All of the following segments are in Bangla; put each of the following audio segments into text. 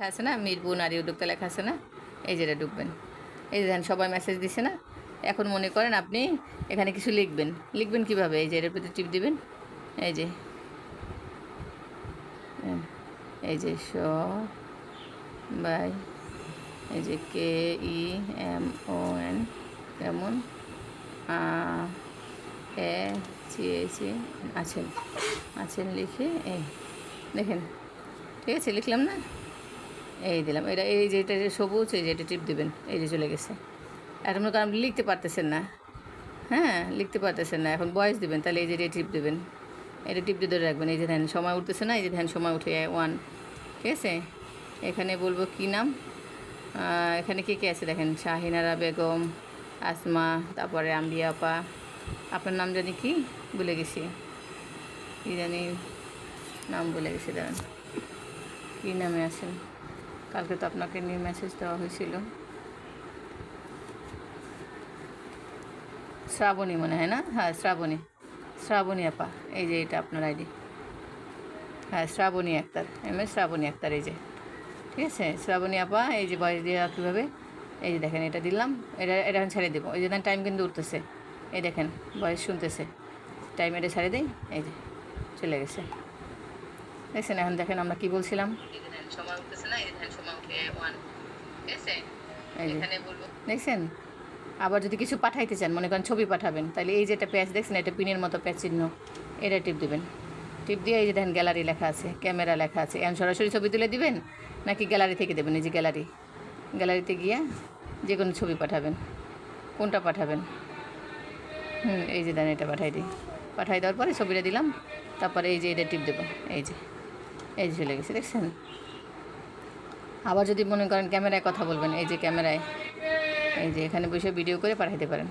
লেখা আছে না, মিরপুর নারী উদ্যোক্তা লেখা আছে না, এই যেটা ঢুকবেন। এই যে দেখেন সবাই মেসেজ দিছে না। এখন মনে করেন আপনি এখানে কিছু লিখবেন কীভাবে? এই যে এর প্রতি টিপ দিবেন। এই যে বাই, এই যে KEMON, কেমন আছেন লিখে এই দেখেন, ঠিক আছে, লিখলাম না, এই দিলাম। এটা এই যে এটা সবুজ, এই যে এটা টিপ দেবেন, এই যে চলে গেছে। আর মনে করেন আপনি লিখতে পারতেছেন না, হ্যাঁ লিখতে পারতেছেন না, এখন ভয়েস দেবেন, তাহলে এই যে এটা টিপ দেবেন, এটা টিপ দিয়ে ধরে রাখবেন। এই যে ধ্যান সময় উঠতেছে না, এই যে ধ্যান সময় উঠে 1, ঠিক আছে। এখানে বলবো কী নাম, এখানে কে কে আছে দেখেন, শাহিনারা বেগম, আসমা, তারপরে আম্বিয়া আপা। আপনার নাম জানি কি ভুলে গেছি, কী জানি নাম ভুলে গেছি, দাঁড়ান কী নামে আছেন, কালকে তো আপনাকে নিয়ে মেসেজ দেওয়া হয়েছিল। শ্রাবণী মনে হয় না, হ্যাঁ শ্রাবণী আপা, এই যে এটা আপনার আইডি, হ্যাঁ শ্রাবণী আক্তার, শ্রাবণী আক্তার, এই যে ঠিক আছে শ্রাবণী আপা। এই যে বয়স দিয়ে কীভাবে, এই যে দেখেন এটা দিলাম, এটা এখন ছেড়ে দেবো। এই যে টাইম কিন্তু উঠতেছে, এই দেখেন বয়স শুনতেছে, টাইম এটা ছেড়ে দিই, এই যে চলে গেছে, দেখছেন। এখন দেখেন আমরা কী বলছিলাম, সময় উঠতেছে না, এই যে সময় উঠে 1, ঠিক আছে, এখানে বলবো, দেখছেন। আবার যদি কিছু পাঠাইতে চান, মনে করেন ছবি পাঠাবেন, তাহলে এই যে একটা প্যাচ দেখছেন, এটা পিনের মতো প্যাচ চিহ্ন, এটা টিপ দেবেন। টিপ দিয়ে এই যে দেখেন গ্যালারি লেখা আছে, ক্যামেরা লেখা আছে। এখন সরাসরি ছবি তুলে দিবেন নাকি গ্যালারি থেকে দেবেন? এই যে গ্যালারিতে গিয়ে যে কোনো ছবি পাঠাবেন, কোনটা পাঠাবেন? এই যে দেন এটা পাঠাই দেওয়ার পরে ছবিটা দিলাম, তারপরে এই যে এটা টিপ দেবো, এই যে চলে গেছে, দেখছেন। আবার যদি মনে করেন ক্যামেরায় কথা বলবেন, এই যে ক্যামেরায়, এই যে এখানে বসে ভিডিও করে পাঠাইতে পারেন।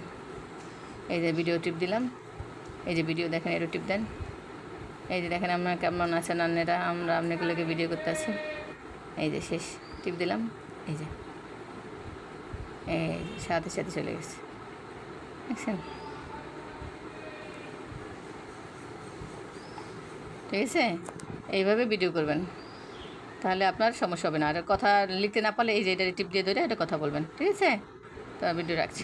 এই যে ভিডিও টিপ দিলাম, এই যে ভিডিও দেখেন, এরও টিপ দেন। এই যে দেখেন আপনার কেমন আছেন আন্নেরা, আমরা আপনাগুলোকে ভিডিও করতে আছি, এই যে শেষ টিপ দিলাম, এই যে সাথে চলে গেছে, দেখছেন, ঠিক আছে। এইভাবে ভিডিও করবেন, তাহলে আপনার সমস্যা হবে না। আর কথা লিখতে না পারলে এই যে এটা টিপ দিয়ে ধরে এটা কথা বলবেন, ঠিক আছে। তো ভিডিও রাখছি।